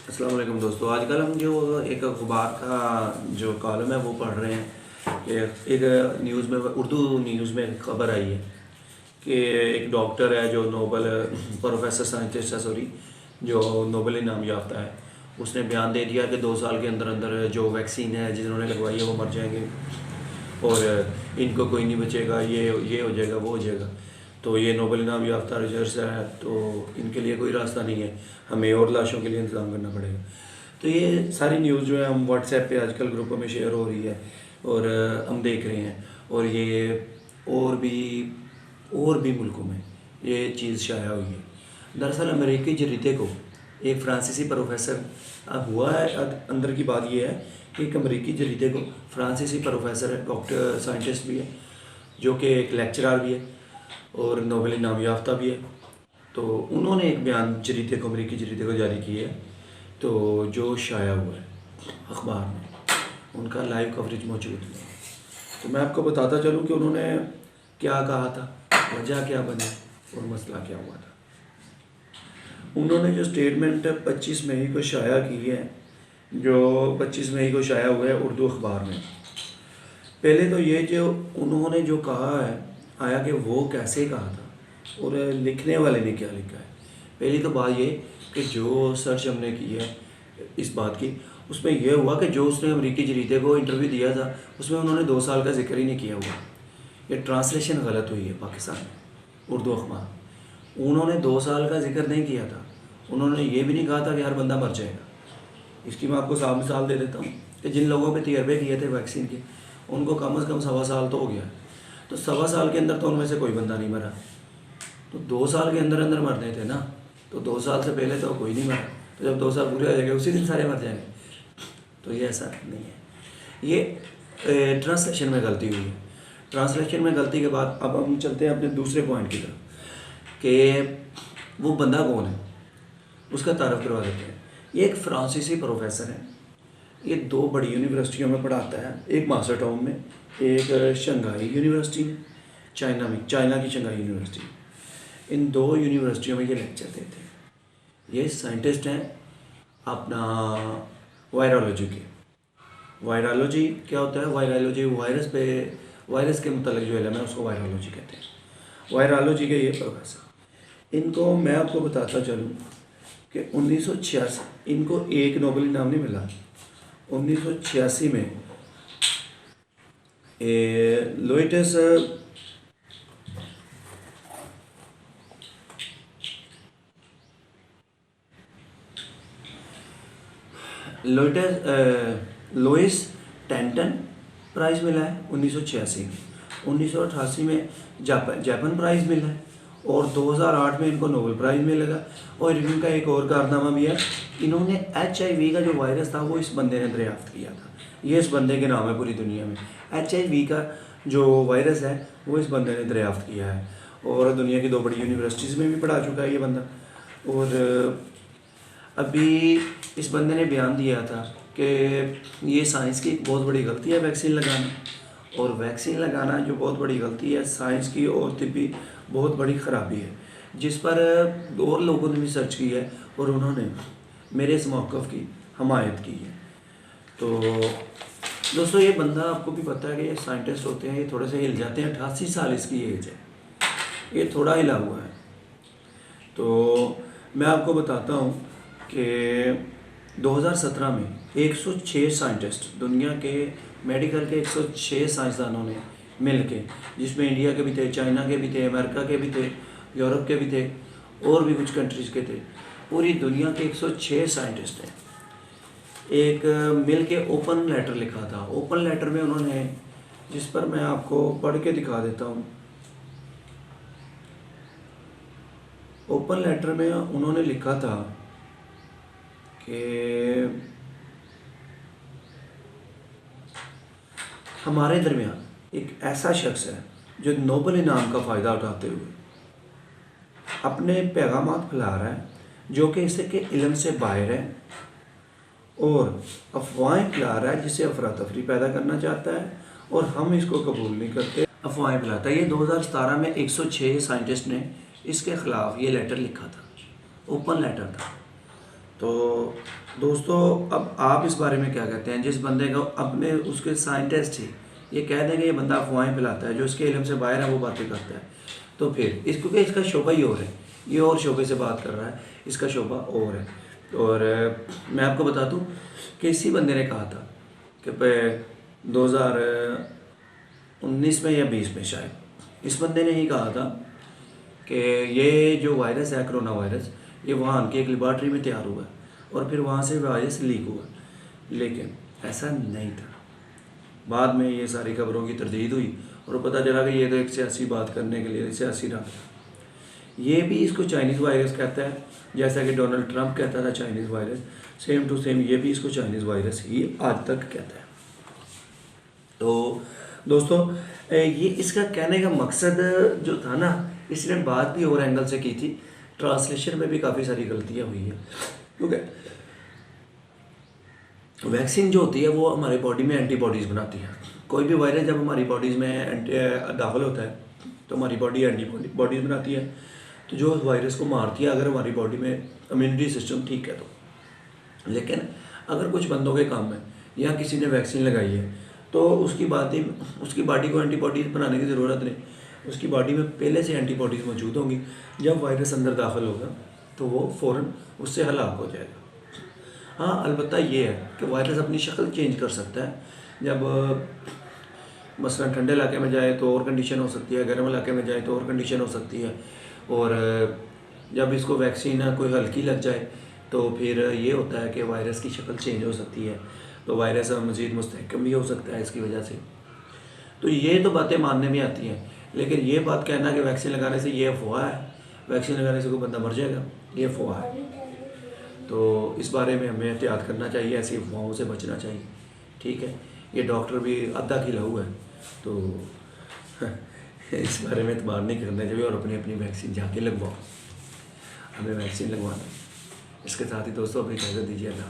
अस्सलाम वालेकुम दोस्तों। आजकल हम जो एक अखबार का जो कॉलम है वो पढ़ रहे हैं कि एक न्यूज़ में उर्दू न्यूज़ में एक खबर आई है कि एक डॉक्टर है जो नोबल प्रोफेसर साइंटिस्ट है, सॉरी, जो नोबल इनाम याफ्ता है, उसने बयान दे दिया कि 2 साल के अंदर अंदर जो वैक्सीन है जिन्होंने लगवाई है वो मर जाएंगे और इनको कोई नहीं बचेगा, ये हो जाएगा, वो हो जाएगा। तो ये नोबल इनाम याफ्ता रिसर्च है, तो इनके लिए कोई रास्ता नहीं है, हमें और लाशों के लिए इंतज़ाम करना पड़ेगा। तो ये सारी न्यूज़ जो है हम व्हाट्सएप पे आजकल ग्रुपों में शेयर हो रही है और हम देख रहे हैं, और ये और भी और भी मुल्कों में ये चीज़ शाया हुई है। दरअसल अमेरिकी जरीदे को एक फ्रांसीसी प्रोफेसर, अब हुआ है अंदर की बात ये है कि एक अमेरिकी जरीदे को फ्रांसीसी प्रोफेसर है, डॉक्टर साइंटिस्ट भी है, जो कि एक लेक्चरर भी है और नोबेल इनाम याफ्ता भी है। तो उन्होंने एक बयान जरीदे को, अमेरिकी जरीदे को जारी किया है, तो जो शाया हुआ है अखबार में, उनका लाइव कवरेज मौजूद है। तो मैं आपको बताता चलूँ कि उन्होंने क्या कहा था, वजह क्या बनी और मसला क्या हुआ था। उन्होंने जो स्टेटमेंट 25 मई को शाया की है, जो 25 मई को शाया हुआ है उर्दू अखबार में, पहले तो ये जो उन्होंने जो कहा है आया कि वो कैसे कहा था और लिखने वाले ने क्या लिखा है। पहली तो बात ये कि जो सर्च हमने की है इस बात की, उसमें यह हुआ कि जो उसने अमेरिकी जरीदे को इंटरव्यू दिया था उसमें उन्होंने 2 साल का जिक्र ही नहीं किया हुआ। ये ट्रांसलेशन गलत हुई है पाकिस्तान में, उर्दू अखबार, उन्होंने 2 साल का जिक्र नहीं किया था। उन्होंने ये भी नहीं कहा था कि हर बंदा मर जाएगा। इसकी मैं आपको साफ मिसाल दे देता हूँ कि जिन लोगों पे तजर्बे किए थे वैक्सीन के, उनको कम से कम 1.25 साल तो हो गया, तो 1.25 साल के अंदर तो उनमें से कोई बंदा नहीं मरा। तो 2 साल के अंदर अंदर मरने थे ना, तो 2 साल से पहले तो कोई नहीं मरा। तो जब 2 साल पूरे हो जाएंगे उसी दिन सारे मर जाएंगे। तो ये ऐसा नहीं है, ये ट्रांसलेशन में गलती हुई है। ट्रांसलेशन में गलती के बाद अब हम चलते हैं अपने दूसरे पॉइंट की तरफ कि वो बंदा कौन है, उसका तारफ़ करवा देते हैं। ये एक फ्रांसीसी प्रोफेसर है, ये 2 बड़ी यूनिवर्सिटियों में पढ़ाता है, एक मास्टर टाउन में, एक शंघाई यूनिवर्सिटी में, चाइना में, चाइना की शंघाई यूनिवर्सिटी। इन 2 यूनिवर्सिटियों में ये लेक्चर देते हैं। ये साइंटिस्ट हैं अपना वायरोलॉजी के। वायरोलॉजी क्या होता है? वायरोलॉजी वायरस के मतलब जो इल्म है उसको वायरोलॉजी कहते हैं। वायरोलॉजी के ये प्रोफेसर, इनको मैं आपको बताता चलूँ कि 1986 इनको एक नोबेल इनाम नहीं मिला। 1986 में लोइटस लोइस टेंटन प्राइज़ मिला है 1986 में। 1988 में जापान प्राइज़ मिला है और 2008 में इनको नोबेल प्राइज़ मिलेगा। और इनका एक और कारनामा भी है, इन्होंने HIV का जो वायरस था वो इस बंदे ने दरियाफ्त किया था। ये इस बंदे के नाम है पूरी दुनिया में। HIV का जो वायरस है वो इस बंदे ने दरियाफ्त किया है और दुनिया की 2 बड़ी यूनिवर्सिटीज़ में भी पढ़ा चुका है ये बंदा। और अभी इस बंदे ने बयान दिया था कि ये साइंस की एक बहुत बड़ी गलती है वैक्सीन लगाना, और वैक्सीन लगाना जो बहुत बड़ी गलती है साइंस की और तिब्बी बहुत बड़ी ख़राबी है, जिस पर और लोगों ने भी सर्च की है और उन्होंने मेरे इस मौक़िफ़ की हमायत की है। तो दोस्तों, ये बंदा, आपको भी पता है कि ये साइंटिस्ट होते हैं, ये थोड़े से हिल जाते हैं। 88 साल इसकी एज है, ये थोड़ा हिला हुआ है। तो मैं आपको बताता हूँ कि 2017 में 106 साइंटिस्ट, दुनिया के मेडिकल के 106 साइंसदानों ने मिल के, जिसमें इंडिया के भी थे, चाइना के भी थे, अमेरिका के भी थे, यूरोप के भी थे और भी कुछ कंट्रीज़ के थे, पूरी दुनिया के 106 साइंटिस्ट हैं, एक मिल के ओपन लेटर लिखा था। ओपन लेटर में उन्होंने, जिस पर मैं आपको पढ़ के दिखा देता हूँ, ओपन लेटर में उन्होंने लिखा था कि हमारे दरमियान एक ऐसा शख्स है जो नोबेल इनाम का फ़ायदा उठाते हुए अपने पैगामात फैला रहा है जो कि इसके इल्म से बाहर है और अफवाहें फैला रहा है जिसे अफरा तफरी पैदा करना चाहता है, और हम इसको कबूल नहीं करते, अफवाहें फैलाता है। ये 2017 में 106 साइंटिस्ट ने इसके ख़िलाफ़ ये लेटर लिखा था, ओपन लेटर था। तो दोस्तों अब आप इस बारे में क्या कहते हैं, जिस बंदे को अपने उसके साइंटिस्ट ही ये कह देंगे ये बंदा अफवाहें फैलाता है, जो इसके इल्म से बाहर है वो बातें करता है, तो फिर इस क्योंकि इसका शोबा ही और है, ये और शोबे से बात कर रहा है, इसका शोबा और है। और मैं आपको बता दूं कि इसी बंदे ने कहा था कि 2019 में या 20 में शायद इस बंदे ने ही कहा था कि ये जो वायरस है कोरोना वायरस, ये वहाँ की एक लेबॉर्ट्री में तैयार हुआ है और फिर वहाँ से वायरस लीक हुआ, लेकिन ऐसा नहीं था। बाद में ये सारी खबरों की तरदीद हुई और पता चला कि ये तो एक सियासी बात करने के लिए सियासी रंग था। ये भी इसको चाइनीज़ वायरस कहता है, जैसा कि डोनाल्ड ट्रंप कहता था Chinese virus, same to same ये भी इसको चाइनीज़ वायरस ही आज तक कहता है। तो दोस्तों ये इसका कहने का मकसद जो था ना, इसने बात भी और एंगल से की थी, ट्रांसलेशन में भी काफ़ी सारी गलतियाँ हुई हैं, क्योंकि वैक्सीन जो होती है वो हमारे बॉडी में एंटीबॉडीज़ बनाती है। कोई भी वायरस जब हमारी बॉडीज़ में दाखिल होता है तो हमारी बॉडी एंटीबॉडीज़ बनाती है, तो जो वायरस को मारती है, अगर हमारी बॉडी में इम्यूनिटी सिस्टम ठीक है तो। लेकिन अगर कुछ बंदों के काम में या किसी ने वैक्सीन लगाई है तो उसकी बॉडी को एंटीबॉडीज़ बनाने की ज़रूरत नहीं, उसकी बॉडी में पहले से एंटीबॉडीज़ मौजूद होंगी। जब वायरस अंदर दाखिल होगा तो वो फ़ौरन उससे हलाक हो जाएगा। हाँ, अलबत्ता ये है कि वायरस अपनी शक्ल चेंज कर सकता है। जब मसलन ठंडे इलाके में जाए तो और कंडीशन हो सकती है, गर्म इलाके में जाए तो और कंडीशन हो सकती है, और जब इसको वैक्सीन कोई हल्की लग जाए तो फिर ये होता है कि वायरस की शक्ल चेंज हो सकती है, तो वायरस मज़ीद मुस्तहकम भी हो सकता है इसकी वजह से। तो ये तो बातें मानने में आती हैं, लेकिन ये बात कहना कि वैक्सीन लगाने से ये अफवाह है, वैक्सीन लगाने से कोई बंदा मर जाएगा, ये अफवाह है। तो इस बारे में हमें एहतियात करना चाहिए, ऐसी अफवाहों से बचना चाहिए, ठीक है। ये डॉक्टर भी आधा खिला हुआ है, तो इस बारे में एतबार नहीं करना चाहिए और अपनी अपनी वैक्सीन जाके लगवाओ, हमें वैक्सीन लगवाना। इसके साथ ही दोस्तों अपनी इजाज़त दीजिए, अल्लाह।